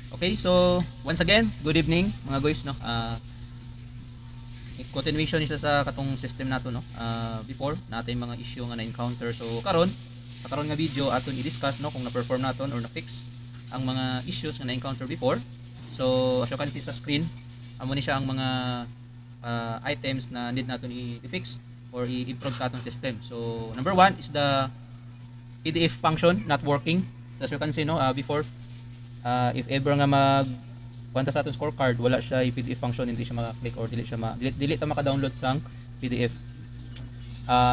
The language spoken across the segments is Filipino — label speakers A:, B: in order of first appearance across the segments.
A: Okay, so once again, good evening mga guys, no. Continuation isa sa katong system nato, no. Before natin mga issue nga na-encounter. So karon, sa karon nga video aton i-discuss, no, kung na-perform naton or na-fix ang mga issues nga na-encounter before. So as you can see sa screen, amo ni siya ang mga items na need naton i-fix or i-improve sa atong system. So number 1 is the PDF function not working. So as you can see, no, before if ever nga kwanta sa atong scorecard, wala siya i-PDF function, hindi siya maka-click or dili ta maka-download sang PDF.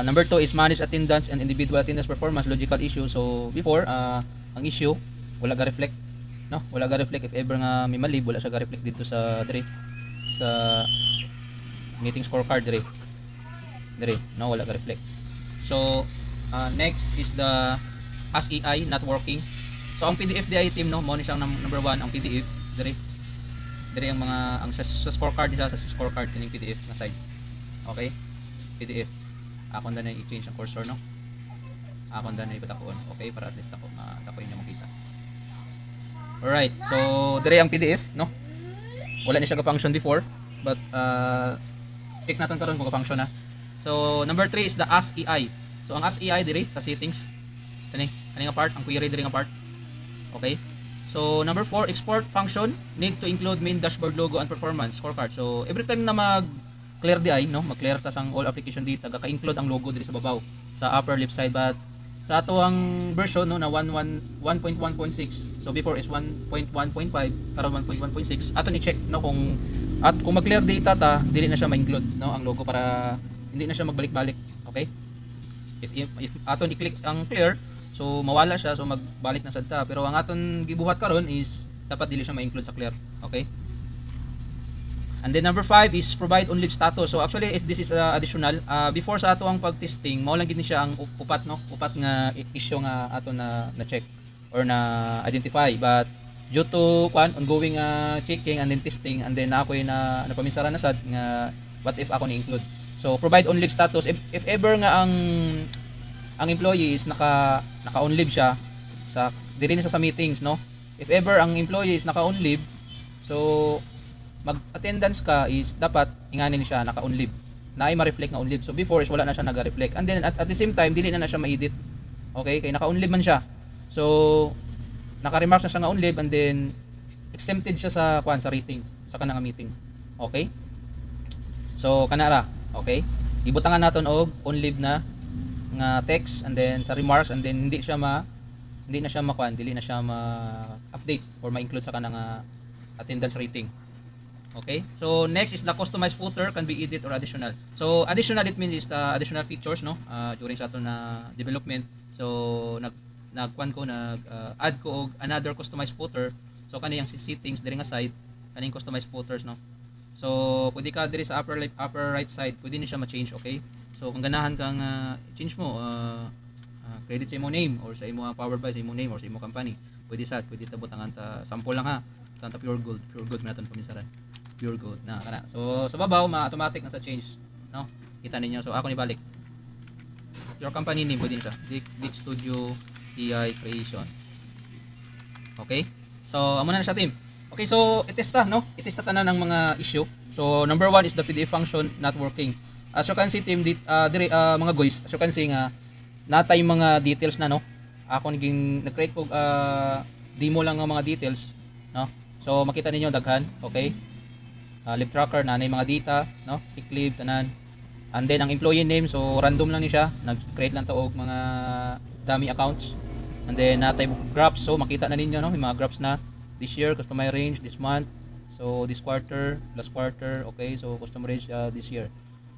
A: Number 2 is manage attendance and individual attendance performance logical issue. So before ang issue wala ga reflect, no, wala ga reflect if ever nga may mali, wala siya ga reflect dito sa sa meeting scorecard dire, no, wala ga reflect. So next is the ASEI not working. So ang PDF di item, no, mo ni siyang number 1 ang PDF dire ang mga ang sa scorecard nila, sa scorecard kining PDF na side. Okay? PDF. Akon na i-change ang cursor, no. Akon na ipatakon. Okay, para at least ako inyo makita. Alright. So dire ang PDF, no. Wala ni siya ga-function before, but check natin karon kung ga-function na. So number 3 is the ASEI. So ang ASEI dire sa settings kani nga part, ang query dire nga part. Okay? So number 4, export function need to include main dashboard logo and performance scorecard. So every time na mag-clear DI, no, mag-clear ta sang all application data, gaka-include ang logo diri sa babaw sa upper left side. But sa ato ang version, no, na 1.1.6. So before is 1.1.5, karon 1.1.6. Ato ni check, no, kung mag-clear data ta, dili na siya ma-include, no, ang logo para hindi na siya magbalik-balik. Okay? If ato ni click ang clear, so mawala siya, so magbalik na sad ta. Pero ang aton gibuhat karon is dapat dili siya ma-include sa clear. Okay? And then number 5 is provide on leave status. So actually this is additional. Before sa ato ang pag-testing, mao lang gid ni siya ang upat, no, upat nga issue nga ato na check or na identify. But due to ongoing checking and then testing, and then ako na napaminsara na sad nga what if ako ni include. So provide on leave status if ever nga ang employee is naka on leave siya sa diri na sa meetings, no. If ever ang employee is naka on leave, so mag-attendance ka is dapat inganin siya naka on leave. Naay ma-reflect nga on leave. So before is wala na siya naga-reflect. And then at the same time dili na siya ma-edit. Okay? Kay naka on leave man siya. So naka-remark na siya nga on leave, and then exempted siya sa sa rating sa kanang meeting. Okay? So kanara, okay? Ibutangan naton og on leave na nga text, and then sa remarks, and then dili na siya ma-update or ma-include sa kanang attendance rating. Okay? So next is the customized footer can be edit or additional. So additional, it means is the additional features, no, during sa ato na development. So add ko og another customized footer. So kani yang settings diri nga side, kaning customized footers, no. So pwede ka diri sa upper right side, pwede ni siya ma-change. Okay? So kung ganahan kang change mo credit sa imo name or sa imo powered by sa imo name or sa imo company, pwede tabot ang sample lang ha. Tanta pure gold naton paminsaran. Pure gold na kana. So sa babaw automatic na sa change, no. Kita ninyo. So ako ni balik. Your company name pwede siya. Dick Studio TI Creation. Okay? So amo na siya, team. Okay, so itesta, no? Itesta tanan ng mga issue. So number 1 is the PDF function not working. As you can see, team, dire mga guys, as you can see nga natay mga details na, no. Ako nag-create ko demo lang ng mga details, no. So makita ninyo daghan, okay? Leave tracker na mga data, no, sick leave tanan. And then ang employee name, so random lang ni siya, nag-create lang to og mga dummy accounts. And then natay graphs, so makita na ninyo, no, yung mga graphs na this year, customer range, this month, so this quarter, last quarter, okay? So customer range this year.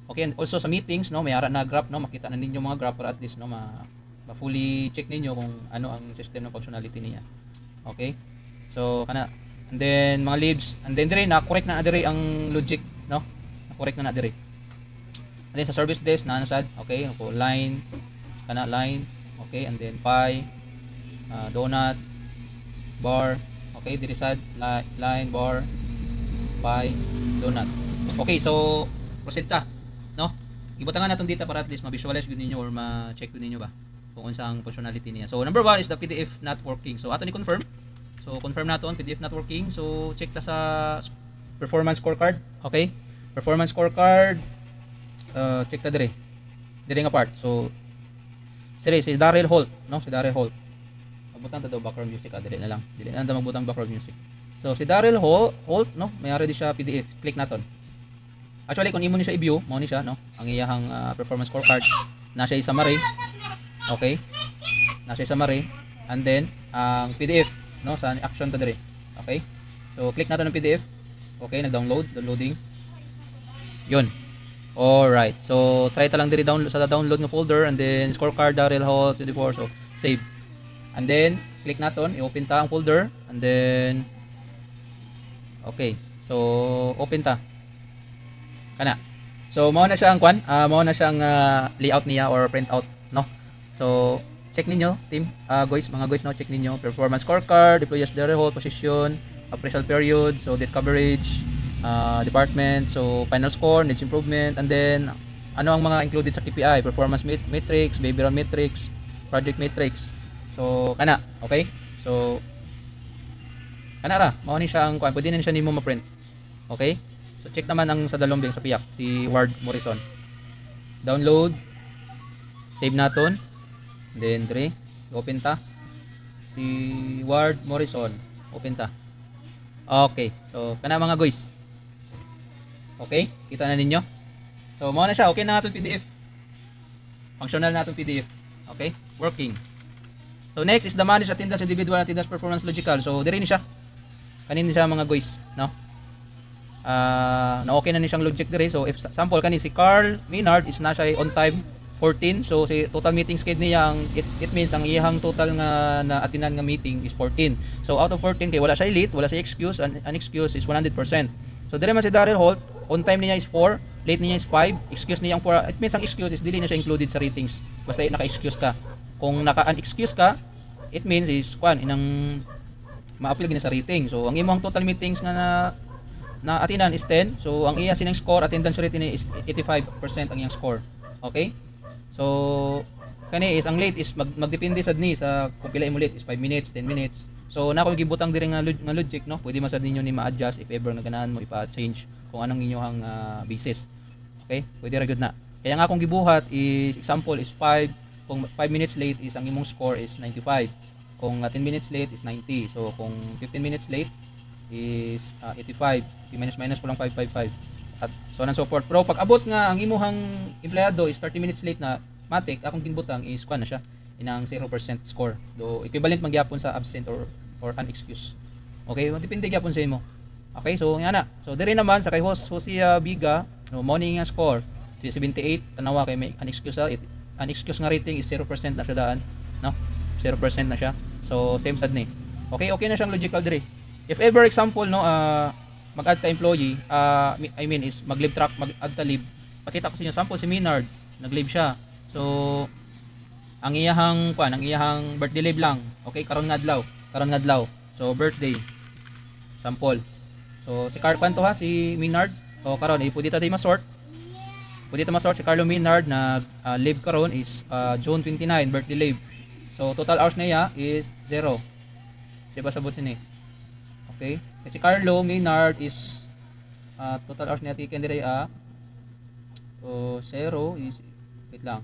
A: Okay, and also sa meetings, no, may ara na graph, no, makita na ninyo mga graph para at least, no, ma-fully check ninyo kung ano ang system ng functionality niya. Okay? So kana, and then mga leaves, and then dire na correct na dire ang logic, no? Na-correct na dire. And then sa service desk na nasad, okay? So line, kana line, okay, and then pie, donut, bar, okay, dire sad line, bar, pie, donut. Okay, so proceed ta, no. Ibutangan naton data para at least ma-visualize gud ninyo or ma-check gud ninyo ba kung unsa ang functionality niya. So number 1 is the PDF not working. So ato ni confirm. So So confirm naton PDF not working. So check ta sa performance scorecard. Okay? Performance scorecard, check ta dire. Dire nga part. So si Daryl Holt, no? Si Daryl Holt. Magbutang ta daw background music, dire na lang. Dili na magbutang background music. So si Daryl Holt, no? May ready siya PDF. Click naton. Actually kung imo ni siya i-view, mao ni siya, no? Ang iyang performance scorecard na siya summary. Okay? Na siya summary and then ang PDF, no? Sa action ta dire. Okay? So click naton ng PDF. Okay, downloading. 'Yun. All right. So try ta lang diri download sa download nga folder and then scorecard Daryl Holt 24. So save. And then click naton, i-open ta ang folder and then okay. So open ta. Kana. So mao na siya ang mao na siyang layout niya or printout, no? So check ninyo team, mga guys, no, check ninyo performance scorecard, employees Daryl Holt, position, appraisal period, so debt coverage, department, so final score, needs improvement, and then ano ang mga included sa KPI, performance metrics, behavioral metrics, project metrics. So kana, okay? So kana ra, mao ni siya ang pwede na siya nimo ma-print. Okay? So check naman ang sa dalombing sa piyak, si Ward Morrison. Download, save naton. Then dire, open ta. Si Ward Morrison, open ta. Okay, so kana mga guys. Okay, kita na ninyo. So mao na siya, okay na naton PDF. Functional na naton PDF. Okay, working. So next is the manage attendance individual attendance performance logical. So dire ni siya. Kanini siya mga guys, no? Na okay na ni siyang logic dire. So if sample kani si Carl Maynard is na siya on time 14. So si total meeting schedule niya ang it means ang iyang total nga na atinan nga meeting is 14. So out of 14 kay wala siya late, wala siya excuse, and an excuse is 100%. So dire man si Daryl Holt, on time niya is 4, late niya is 5, excuse niya ang 4. It means ang excuse is dili na siya included sa ratings. Basta naka-excuse ka. Kung naka-unexcuse ka, it means is inang ma-apply gina sa rating. So ang imong total meetings nga na atinan is 10. So ang iya sinang score attendance rating is 85% ang iyang score. Okay? So kani is ang late is magdepende sad ni sa kung pila imo late is 5 minutes, 10 minutes. So na ko gibutang diri nga logic, no. Pwede man sad ninyo ni ma-adjust if ever nga ganahan mo ipa-change kung anong inyong basis. Okay? Pwede ra gyud na. Kaya nga akong gibuhat is example is 5. Kung 5 minutes late is ang imong score is 95. Kung 10 minutes late is 90. So kung 15 minutes late is 85. Minus ko lang 555. At so on and so forth. Pero pag abot nga ang imuhang empleyado is 30 minutes late na matik, akong ginbutang is na siya inang 0% score. Do equivalent man gyapon sa absent or unexcused. Okay, depende gyapon sa imo. Okay, so nga na. So dire naman sa kay Hosea Biga, no, morning nga score 78, tanawa kay may unexcused unexcused nga rating is 0% na siya daan, no? 0% na siya. So same sad ni. Okay na siyang logical dire. If ever example, no, mag-add ka employee, I mean is mag-leave track, mag-add ka leave. Pakita ko sa inyo sample si Maynard, nag-leave siya. So ang iyahang birthday leave lang. Okay, karon nga adlaw. So birthday sample. So si Carpanto ha, si Maynard. O karon pwede ta di ma-sort. Pwede ta ma-sort si Carlo Maynard na leave karon is June 29 birthday leave. So total hours niya is 0. Diba sabot sini? Okay? Kasi Carlo Maynard is total hours niya taken dire 0 is wait lang.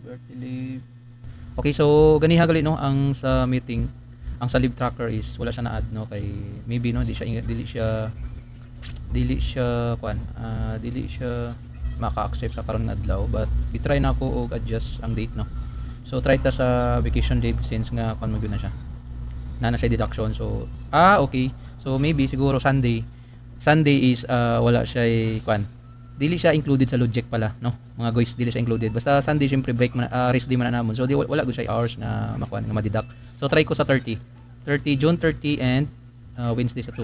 A: Birthday leave. Okay, so ganiha gali no ang sa meeting, ang sa leave tracker is wala siya na add, no, kay maybe no dili siya maka-accept sa karon nga adlaw, but i-try na ko og adjust ang date, no. So try ta sa vacation leave since nga kon mo na siya. Na siya deduction. So okay. So maybe siguro Sunday is wala siya dili siya included sa logic pala, no. Mga guys, dili siya included. Basta Sunday syempre break man, rest day man na namon. So wala gud siya hours na makuan nga ma-deduct. So try ko sa 30 June 30 and Wednesday sa 2.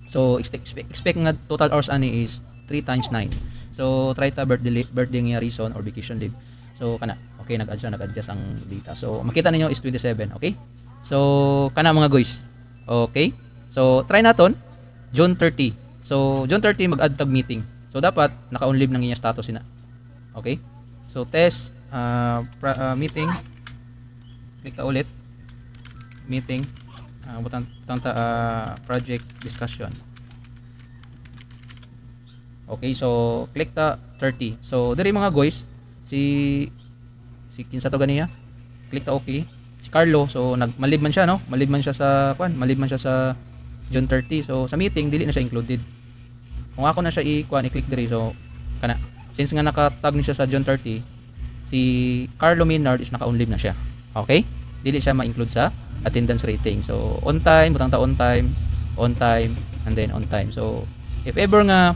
A: So expect nga total hours ani is 3 times 9. So try ta birthday nga reason or vacation leave. So kana okay, nag-adjust ang data. So makita ninyo is 27, okay? So kana mga guys. Okay? So try naton June 30. So June 30 mag-add tag meeting. So dapat naka-on leave nang iya status ina. Okay? So test meeting. Click ta ulit. Meeting. butang ta project discussion. Okay, so click ta 30. So diri mga guys, si kinsa to ganiya? Click ta okay. Si Carlo, so malib man siya, no? Malib man siya sa malib man siya sa June 30. So sa meeting dili na siya included. Kung ako na siya i-click diri, so kana. Since nga naka-tag ni siya sa June 30, si Carlo Maynard is naka-on leave na siya. Okay? Dili siya ma-include sa attendance rating. So on time, butang ta on time, and then on time. So if ever nga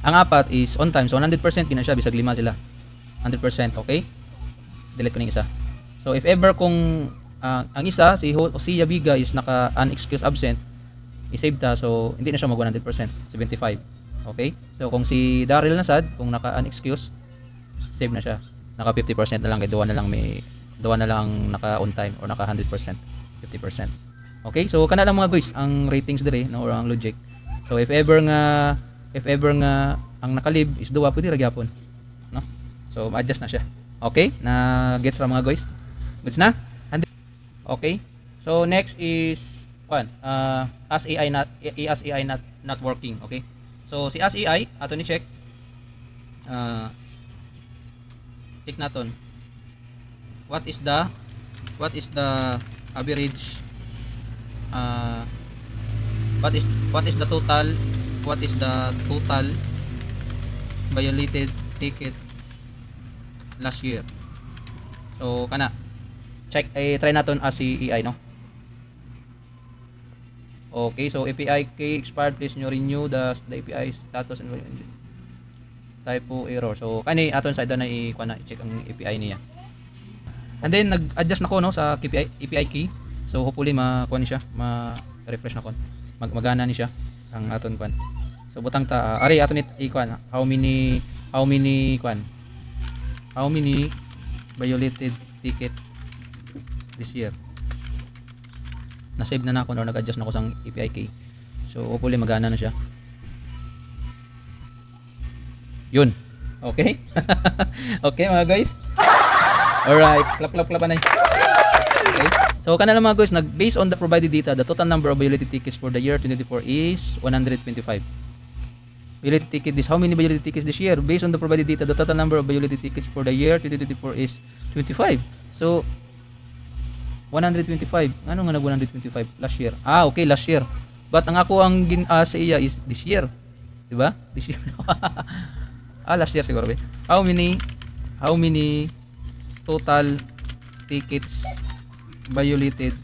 A: ang apat is on time, so 100% gina siya, bisag 5 sila. 100%, okay? Delete ko ning isa. So if ever kung ang isa si Yabiga is naka unexcused absent, i-save ta, so hindi na siya mag 100%, 75. Okay? So kung si Daryl Nasad, kung naka unexcused, save na siya. Naka 50% na lang, kay duwa na lang naka on time or naka 100%, 50%. Okay? So kana lang mga guys ang ratings dire, no, or ang logic. So if ever nga ang nakalib is duwa, pwede ra gyapon, no? So ma-adjust na siya. Okay? Na gets ra mga guys? Goods na? Okay? So next is as AI not working. Okay? So si as AI ato ni check check naton what is the average what is the total violated ticket last year. So kana check try naton as si AI, no? Okay, so API key expired, please renew the API status and typo error. So kani aton side na i-check ang API niya. And then nag-adjust nako, no, sa API key. So hopefully ma-kuan siya, ma-refresh na kon. Magana ni siya ang aton kuan. So butang ta ari aton i-kuan how many violated ticket this year. Na-save na nako or nag-adjust na ako sa API key. So hopefully magana na siya. Yun. Okay? Okay mga guys. Alright, clap na. Okay. So kana lang mga guys, based on the provided data, the total number of violated tickets for the year 2024 is 125. Violated ticket this, how many violated tickets this year? Based on the provided data, the total number of violated tickets for the year 2024 is 25. So 125. Ano nga nag 125 last year? Okay, last year. But ang ako ang sa iya is this year. 'Di ba? This year. Last year siguro. How many total tickets violated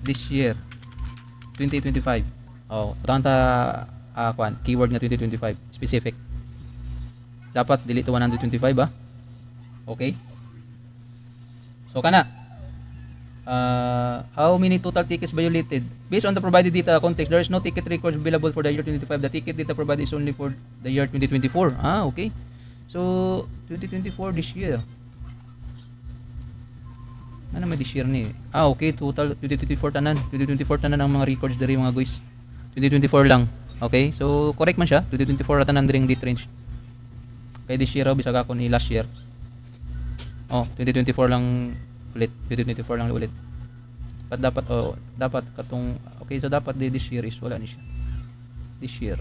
A: this year 2025? Tanta keyword nga 2025 specific. Dapat delete 125 ba? Okay? So kana how many total tickets violated? Based on the provided data context, there is no ticket records available for the year 2025. The ticket data provided is only for the year 2024. Okay. So 2024 this year. Ano may this year ni? Okay, total 2024 tanan ang mga records diri mga guys. 2024 lang. Okay? So correct man siya. 2024 tanan diri ang date range. Kay this year bisag ako ni last year. 2024 lang ulit. 2024 lang ulit. But dapat katong okay, so dapat this year is wala ni siya. This year.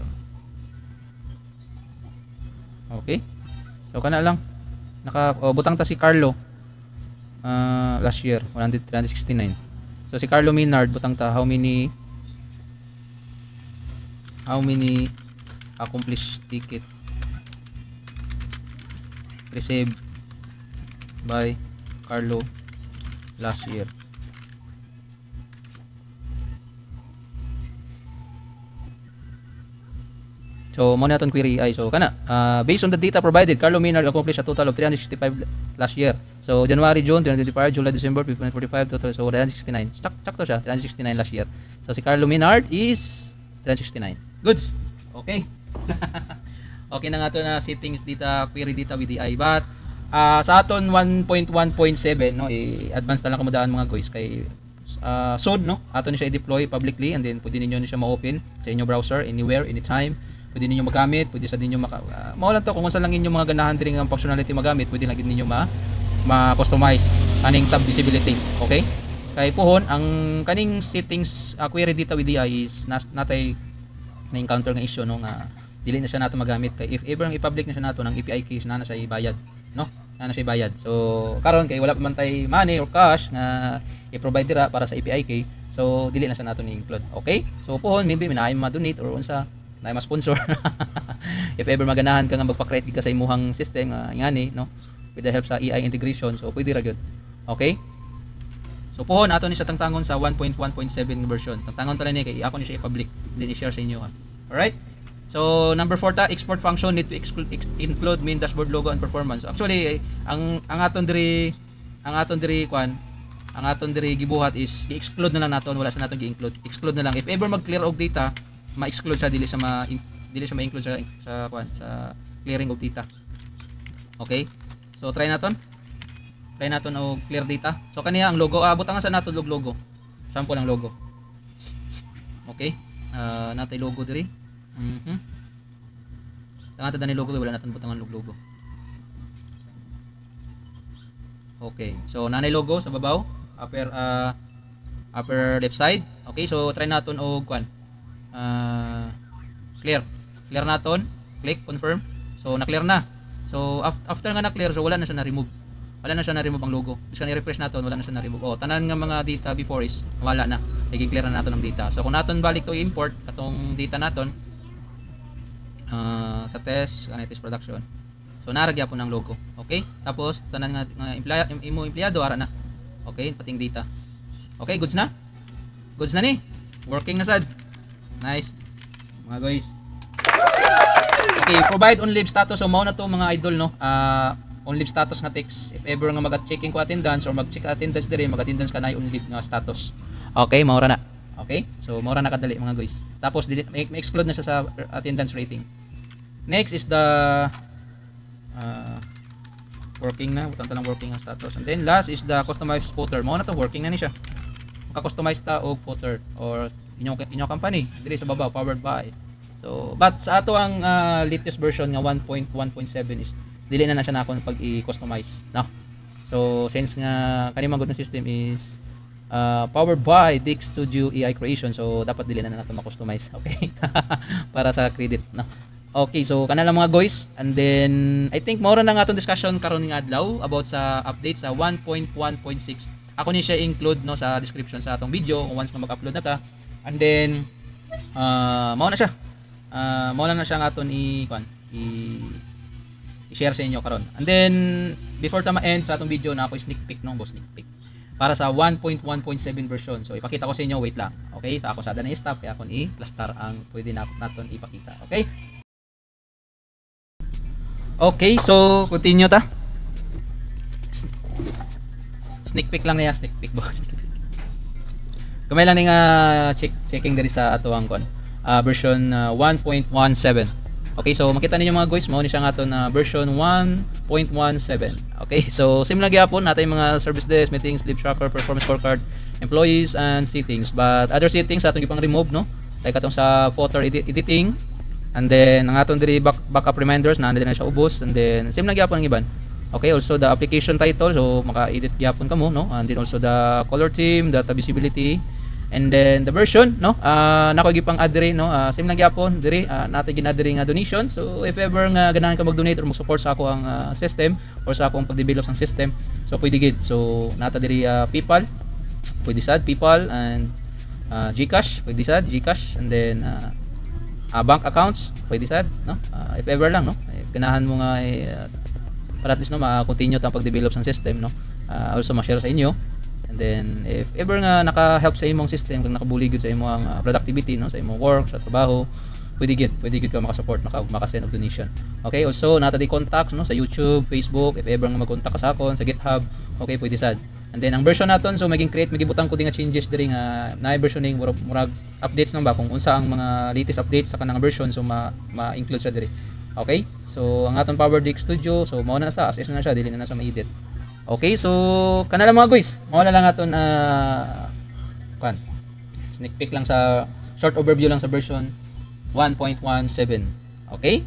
A: Okay? So kana lang butang ta si Carlo last year 169. So si Carlo Maynard butang ta how many accomplished ticket received by Carlo last year. So mo naton query ay so kana based on the data provided, Carlo Maynard accomplished a total of 365 last year. So January, June 2025, July, December 2045 total, so 369. Sakto siya 369 last year. So si Carlo Maynard is 369. Goods. Okay. Okay na nga to na settings data query data with AI, but sa aton 1.1.7 no, advance na lang kamudaan mga guys kay soon no, ato ni siya i-deploy publicly and then pwede ninyo siya ma-open sa inyong browser anywhere, anytime. Pwede ninyo magamit, pwede sa ninyo mao lang to kung saan lang inyo mga ganahan diri nga functionality magamit, pwede lang ninyo ma-customize aning tab visibility. Okay? kay puhon ang kaning settings query data with DI is natay na encounter nga issue no nga dili na siya nato magamit kay if ever ang i-public na siya nato ng API keys na siya ibayad no, na siya ibayad. So karon kay wala pa man tay money or cash nga i-provide dira para sa API key, so dili na siya nato ni include. Okay, so puhon maybe minaay ma-donate or unsa na ma-sponsor if ever maganahan ka nga magpa-create ka sa imuhang system ngani no with the help sa AI integration, so pwede ra gyud. Okay, so puhon ato ni siya tangtangon sa 1.1.7 version. Tangtangon ta ni kay ako ni siya i-public then i-share sa inyo ha. Alright, so number 4 ta, export function need to include main dashboard logo and performance. Actually ang aton diri gibuhat is i-exclude na lang naton, wala siya naton gi-include. Exclude na lang if ever mag-clear og data, ma-exclude siya, dili siya ma-include sa clearing of data. Okay, so try naton og clear data. So kaniya ang logo, butangan sa naton logo, sample ang logo. Okay, natay logo diri. Tangan ta dani logo, wala naton butangan og logo. Okay, so nanay logo sa babaw, upper left side. Okay, so try naton og clear naton, click confirm. So na-clear na. So after nga na-clear, so wala na siya na-remove ang logo. Bis kan i-refresh naton, wala na siya na-remove. Tanan nga mga data before is wala na. I-clear na naton ang data. So kung naton balik to import atong data naton sa test production, so naragya po ng logo. Okay, tapos tanan nga empleyado ara na. Okay, pating data. Okay, goods na ni, working na sad. Nice mga guys. Okay, provide on leave status. So mao na to mga idol no, on leave status nga text. If ever nga mag-checking ko attendance or mag-check attendance dire, mag-attendance ka na on leave nga status. Okay, mao ra na. Okay, so mao ra na kadali mga guys. Tapos may-exclude na siya sa attendance rating. Next is the working na, butang talang working ang status. And then last is the customized footer. Mao na to, working na ni siya. Maka-customize ta og footer or inyong company diri sa baba, powered by. So but sa ato ang latest version nga 1.1.7 is dili na siya nako pag i-customize no. So since nga kani magud na system is powered by Dick Studio AI Creation, so dapat dili na nato ma-customize. Okay, para sa credit no. Okay, so kana lang mga guys, and then I think mao ra na nga atong discussion karon nga adlaw about sa update sa 1.1.6. Ako ni siya include no sa description sa atong video once na mag-upload na ta. And then mao na siya. Mao na siya nga aton i-share sa inyo karon. And then before ta ma-end sa atong video na ako sneak peek sneak peek para sa 1.1.7 version. So ipakita ko sa inyo, wait lang. Okay, sa ako sada na i-stop kaya akon i-plastar ang pwede naton ipakita. Okay? Okay, so continue ta. Sneak peek lang niya, sneak peek boss. Kamay lang ning checking diri sa ato ang version 1.17. Okay, so makita ninyo mga guys, mao ni siya nga ato na version 1.17. Okay, so same lang gyapon natay mga service desk, meetings, sleep tracker, performance scorecard, employees and settings. But other settings atong gipang remove no. Like atong sa photo editing. And then ang aton diri backup reminders na na siya ubos, and then same lang gyapon ang iban. Okay, also the application title, so maka-edit gyapon kamo no, and then also the color theme, data visibility, and then the version no, nako gipang add diri no, same lang gyapon diri natay gina diri nga donation. So if ever nga ganahan ka mag-donate or mag-support sa ako ang system or sa akong pag-develop sang system, so pwede gid. So nata diri PayPal, pwede sad PayPal, and GCash, pwede sad GCash, and then bank accounts, pwede sad no, if ever lang no, ganahan mo nga para at least no ma-continue tang pag-develop sang system no, also ma-share sa inyo. And then if ever nga naka-help sa imong system, kung nakabuli gud sa imong productivity no, sa imong work, sa trabaho, pwede gid ka maka-support, maka-send of donation. Okay, also nata di contacts no, sa YouTube, Facebook, if ever nga mag-contact ka sa akon sa GitHub, okay, pwede sad. And then ang version naton, so maging magibutang ko din nga changes diri nga na versioning murag updates no ba kung unsa ang mga latest updates sa kanang version, so ma-include siya diri. Okay, so ang aton Power Dick Studio, so mao na sa as is na siya, dili na sa ma-edit. Okay, so kana lang mga guys, mao na lang aton sneak peek lang sa short overview lang sa version 1.17. Okay,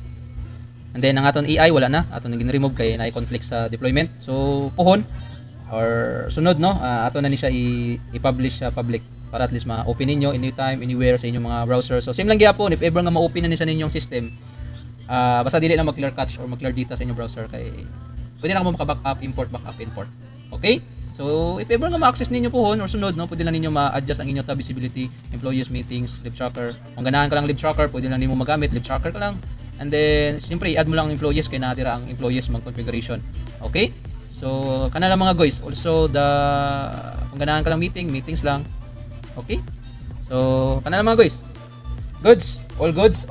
A: and then ang aton AI wala na, aton naging remove kay na conflict sa deployment. So puhon or sunod no, ato na ni siya i-publish sa public para at least ma-open ninyo anytime, anywhere sa inyong mga browser. So same lang gyapon if ever nga ma-open na ni sa ninyong system, basta dili na mag-clear cache or mag-clear data sa inyong browser kay pwede na mo maka-backup, import, backup, import. Okay? So, if ever nga ma-access ninyo pohon or sunod, no, pwede lang ninyo ma-adjust ang inyong tab visibility, employees, meetings, live tracker. Kung ganahan ka lang live tracker, pwede lang ninyo magamit, live tracker ka lang. And then, siyempre, i-add mo lang ang employees kaya natira ang employees mag-configuration. Okay? So, kana lang mga guys. Also, kung ganahan ka lang meetings lang. Okay? So, kana lang mga guys. Goods. All goods.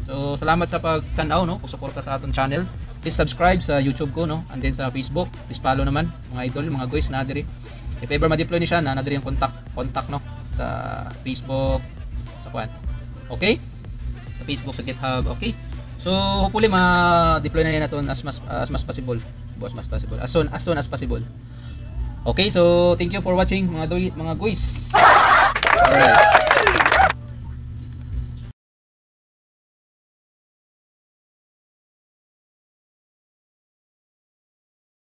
A: So, salamat sa pagtanaw, no? Kung support ka sa aton channel. Please subscribe sa YouTube ko, no? And then sa Facebook, please follow naman mga idol, mga guys na diri. If ever ma-deploy ni siya na diri yung contact no sa Facebook, sa kuan. Okay? Sa Facebook, sa GitHub, okay? So hopefully ma-deploy na natin as much possible. As soon as possible. Okay, so thank you for watching mga guys.